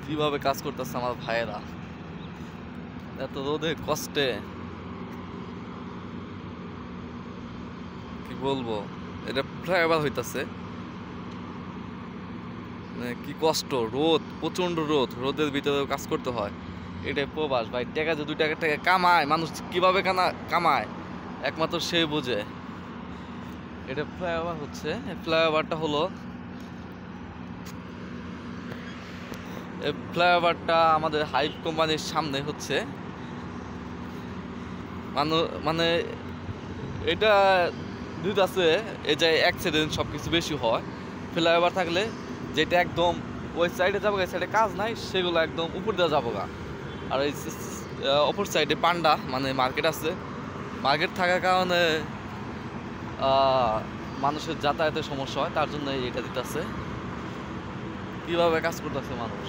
কিভাবে কাজ করতেছে আমার ভাইয়েরা এত রোদে কষ্টে, কি বলবো। এটা ফ্লাইওভার হইতাছে, মানে কি কষ্ট, রোদ, প্রচন্ড রোদ, রোদের ভিতরে কাজ করতে হয়। এটাই প্রবাস ভাই। টাকা যে 2 টাকা টাকা কামায় মানুষ, কিভাবে কামায় একমাত্র সে বোঝে। এটা ফ্লাইওভার হচ্ছে, ফ্লাইওভারটা হলো, এই ফ্লাইওভারটা আমাদের হাইপ কোম্পানির সামনে হচ্ছে। মানে এটা দুধ আছে, এই যে অ্যাক্সিডেন্ট সব কিছু বেশি হয়। ফ্লাইওভার থাকলে যেটা একদম ওই সাইডে যাবো, এই সাইডে কাজ নাই, সেগুলো একদম উপর দিয়ে যাবো গা। আর এই অপর সাইডে পান্ডা মানে মার্কেট আছে, মার্কেট থাকার কারণে মানুষের যাতায়াতের সমস্যা হয়, তার জন্য এটা দিতেছে। কীভাবে কাজ করতেছে মানুষ।